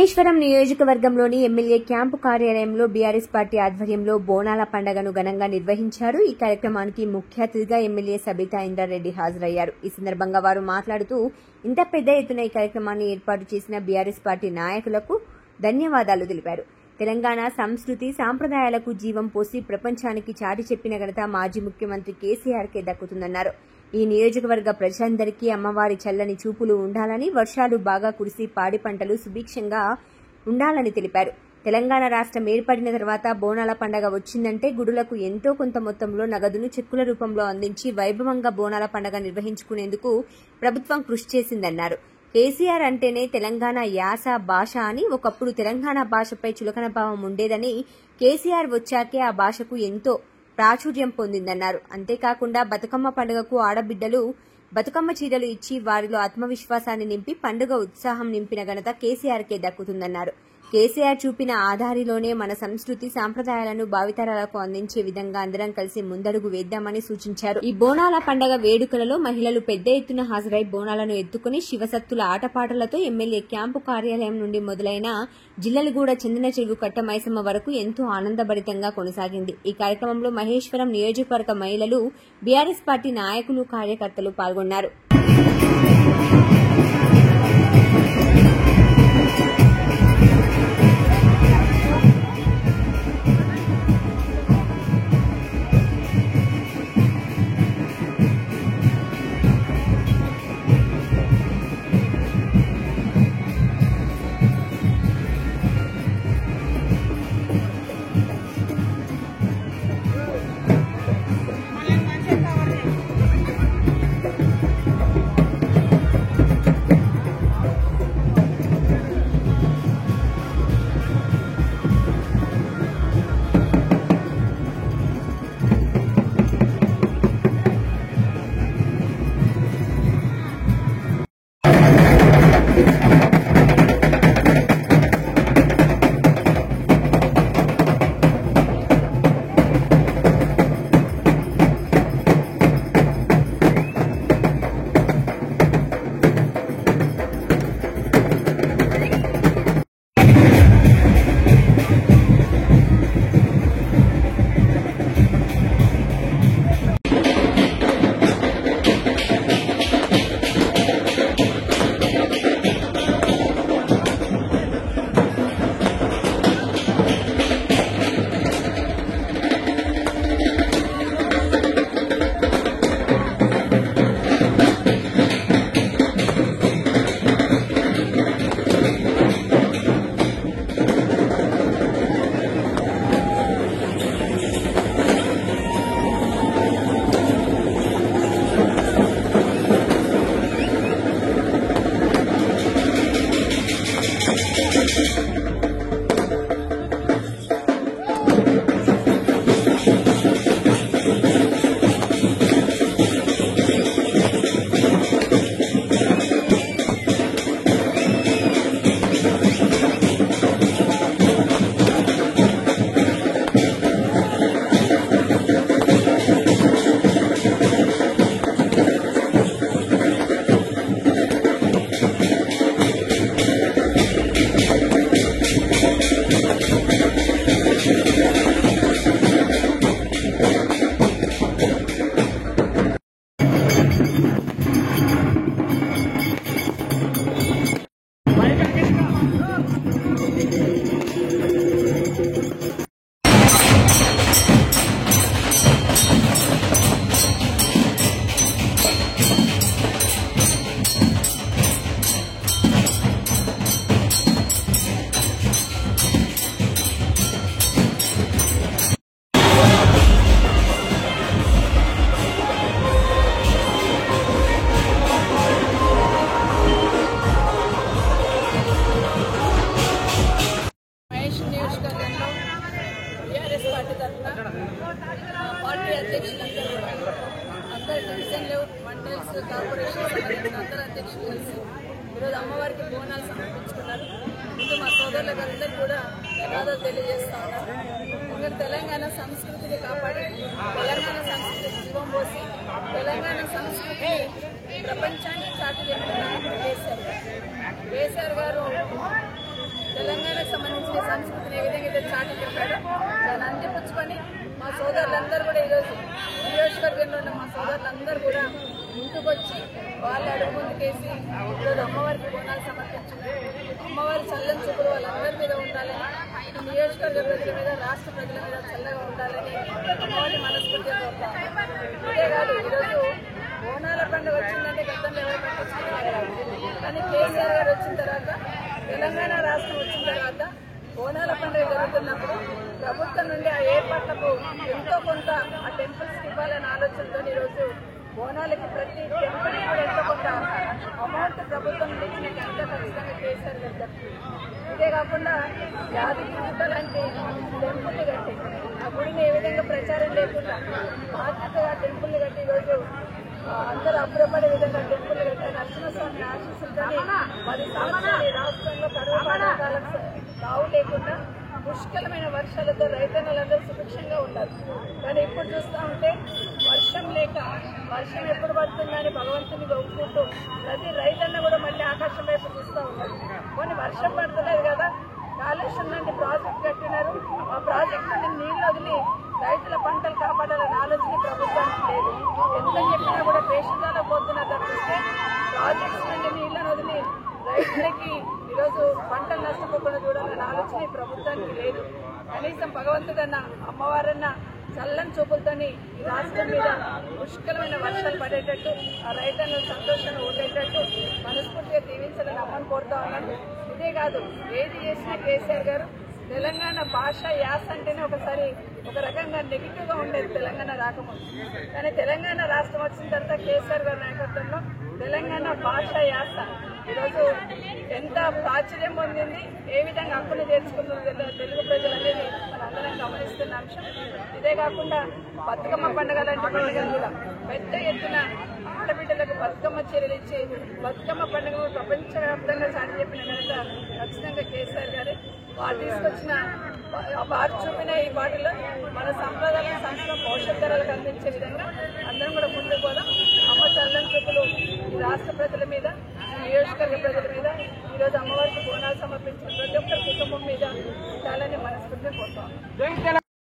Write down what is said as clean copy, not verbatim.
మహేశ్వరం నియోజకవర్గంలోని MLA camp కార్యాలయంలో BRS party ఆధ్వర్యంలో బోనాల పండుగను ఘనంగా నిర్వహించారు. ఈ కార్యక్రమానికి ముఖ్య అతిథిగా ఎమ్మెల్యే సబితా ఇంద్రారెడ్డి హాజరయ్యారు. ఈ సందర్భంగా వారు మాట్లాడుతూ ఇంత పెద్ద ఎత్తున ఈ కార్యక్రమాన్ని ఏర్పాటు చేసిన బీఆర్ఎస్ పార్టీ నాయకులకు ధన్యవాదాలు తెలిపారు. తెలంగాణ సంస్కృతి సాంప్రదాయాలకు జీవం పోసి ప్రపంచానికి చాటి చెప్పిన ఘనత మాజీ ముఖ్యమంత్రి కేసీఆర్కే దక్కుతుందన్నారు. ఈ నియోజకవర్గ ప్రజలందరికీ అమ్మవారి చల్లని చూపులు ఉండాలని, వర్షాలు బాగా కురిసి పాడి పంటలు సుభిక్షంగా ఉండాలని తెలిపారు. తెలంగాణ రాష్ట్రం ఏర్పడిన తర్వాత బోనాల పండగ వచ్చిందంటే గుడులకు ఎంతో కొంత మొత్తంలో నగదును చెక్కుల రూపంలో అందించి వైభవంగా బోనాల పండగ నిర్వహించుకునేందుకు ప్రభుత్వం కృషి చేసిందన్నారు. కేసీఆర్ అంటేనే తెలంగాణ యాస భాష అని, ఒకప్పుడు తెలంగాణ భాషపై చులకన భావం ఉండేదని, కేసీఆర్ వచ్చాకే ఆ భాషకు ఎంతో ప్రాచుర్యం పొందిందన్నారు. అంతేకాకుండా బతుకమ్మ పండుగకు ఆడబిడ్డలు బతుకమ్మ చీరలు ఇచ్చి వారిలో ఆత్మవిశ్వాసాన్ని నింపి పండుగ ఉత్సాహం నింపిన ఘనత కేసీఆర్కే దక్కుతుందన్నారు. కేసీఆర్ చూపిన ఆధారిలోనే మన సంస్కృతి సాంప్రదాయాలను భావితరాలకు అందించే విధంగా అందరం కలిసి ముందడుగు వేద్దామని సూచించారు. ఈ బోనాల పండగ వేడుకలలో మహిళలు పెద్ద ఎత్తున హాజరై బోనాలను ఎత్తుకుని శివసత్తుల ఆటపాటలతో ఎమ్మెల్యే క్యాంపు కార్యాలయం నుండి మొదలైన జిల్లలగూడ చెందిన చెరువు కట్ట మైసమ్మ వరకు ఎంతో ఆనందభరితంగా కొనసాగింది. ఈ కార్యక్రమంలో మహేశ్వరం నియోజకవర్గ మహిళలు, బీఆర్ఎస్ పార్టీ నాయకులు, కార్యకర్తలు పాల్గొన్నారు. పార్టీ అధ్యక్షులందరూ అందరు డివిజన్లు, మండల్స్, కార్పొరేషన్ అందరు అధ్యక్షులు కలిసి ఈరోజు అమ్మవారికి బోనాలు సమర్పించుకున్నారు. ముందు మా సోదరులందరూ కూడా ధన్యవాదాలు తెలియజేస్తా ఉన్నారు. ఎందుకంటే తెలంగాణ సంస్కృతిని కాపాడి, తెలంగాణ సంస్కృతికి జీవం పోసి, తెలంగాణ సంస్కృతిని ప్రపంచానికి చాటి చెప్పిన కేసీఆర్ గారు సంస్కృతిని ఏ విధంగా అయితే చాటి చెప్పాడో దాన్ని అందిపుచ్చుకొని మా సోదరులందరూ కూడా ఈరోజు నియోజకవర్గంలో ఉన్న మా సోదరులందరూ కూడా ముందుకు వచ్చి వాళ్ళ అడుగు ముందుకేసి ఈరోజు అమ్మవారికి బోనాలు సమర్పించారు. అమ్మవారి చల్లని చూపులు వాళ్ళందరి మీద ఉండాలని, నియోజకవర్గ ప్రజల మీద, రాష్ట్ర ప్రజల మీద చల్లగా ఉండాలని అమ్మవారిని మనస్ఫూర్తిగా కోరుతాం. ఇదే కాదు, ఈరోజు బోనాల పండుగ వచ్చిందంటే గతంలో ఎవరు పట్టించుకునేవారు, కానీ కేసీఆర్ గారు వచ్చిన తర్వాత, తెలంగాణ రాష్ట్రం వచ్చిన తర్వాత బోనాల పండుగ జరుగుతున్నప్పుడు ప్రభుత్వం నుండి ఆ ఏర్పాట్లకు ఎంతో కొంత ఆ టెంపుల్స్కి ఇవ్వాలనే ఆలోచనతో ఈరోజు బోనాలకి ప్రతి టెంపుల్కి కూడా ఎంతో కొంత అమౌంట్ ప్రభుత్వం నుంచి ఇచ్చినట్టు ఖచ్చితంగా కేసీఆర్ గారు చెప్తుంది. ఇదే కాకుండా యాదగిరిగుట్ట లాంటి టెంపుల్ని కట్టి ఆ గుడిని ఏ విధంగా ప్రచారం లేకుండా బాధ్యతగా టెంపుల్ని కట్టి ఈరోజు అందరూ అప్పుడపడే విధంగా టెంపుల్ కట్టారు. నరసింహస్వామిని ఆశీస్సులతోని 10 సంవత్సరాలు రాష్ట్రంలో కరువు కారణాలకు తావు లేకుండా పుష్కలమైన వర్షాలతో రైతన్నలందరూ సుభిక్షంగా ఉన్నారు. కానీ ఇప్పుడు చూస్తూ ఉంటే వర్షం లేక, వర్షం ఎప్పుడు పడుతుందని భగవంతుని ఒప్పుకుంటూ ప్రతి రైతన్న కూడా మళ్ళీ ఆకాశం వైపు చూస్తూ ఉన్నారు. కొన్ని వర్షం పడుతున్నారు కదా, కాళేశ్వరం లాంటి ప్రాజెక్ట్ కట్టినారు, ఆ ప్రాజెక్ట్ నుండి నీళ్లు వదిలి రైతుల పంటలు కాపాడాలనే ఆలోచన ప్రభుత్వానికి లేదు. ఎంత చెప్పినా కూడా పేషెంటాలో పోతున్నారు తప్పిస్తే ప్రాజెక్ట్స్ నుండి నీళ్లను వదిలి రైతులకి ఈరోజు పంటలు నష్టపోకుండా చూడాలనే ఆలోచన ప్రభుత్వానికి లేదు. కనీసం భగవంతుడన్న, అమ్మవారన్న చల్లని చూపులతోని ఈ రాష్ట్రం మీద పుష్కలమైన వర్షాలు పడేటట్టు, ఆ రైతులను సంతోషంగా ఉండేటట్టు మనస్ఫూర్తిగా దీవించాలని అమ్మని కోరుతా ఉన్నాను. ఇదే కాదు, ఏది చేసినా కేసీఆర్ గారు తెలంగాణ భాష, యాస అంటేనే ఒకసారి ఒక రకంగా నెగిటివ్గా ఉండేది తెలంగాణ రాకముందు. కానీ తెలంగాణ రాష్ట్రం వచ్చిన తర్వాత కేసీఆర్ గారి నాయకత్వంలో తెలంగాణ భాష, యాస ఈరోజు ఎంత ప్రాచుర్యం పొందింది, ఏ విధంగా హక్కును చేర్చుకుంటుందో తెలుగు ప్రజలు అనేది మనందరం గమనిస్తున్న అంశం. ఇదే కాకుండా బతుకమ్మ పండుగ లాంటి పండుగలు కూడా పెద్ద ఎత్తున ఆడబిడ్డలకు బతుకమ్మ చీరలు ఇచ్చి బతుకమ్మ పండుగ ప్రపంచవ్యాప్తంగా చాటి చెప్పిన ఘనత ఖచ్చితంగా కేసీఆర్ గారే. వారు తీసుకొచ్చిన, వారు చూపిన ఈ వాటిలో మన సంప్రదాయ సంస్కృతి భవిష్యత్తరాలకు అందించే విధంగా అందరం కూడా ముందుకు పోదాం. అమ్మ చల్లని చూపులు ఈ రాష్ట్ర ప్రజల మీద, నియోజకవర్గ ప్రజల మీద, ఈరోజు అమ్మవారికి బోనాలు సమర్పించిన ప్రతి ఒక్కరి కుటుంబం మీద ఉండాలని మనస్ఫూర్తిగా కోరుతాం.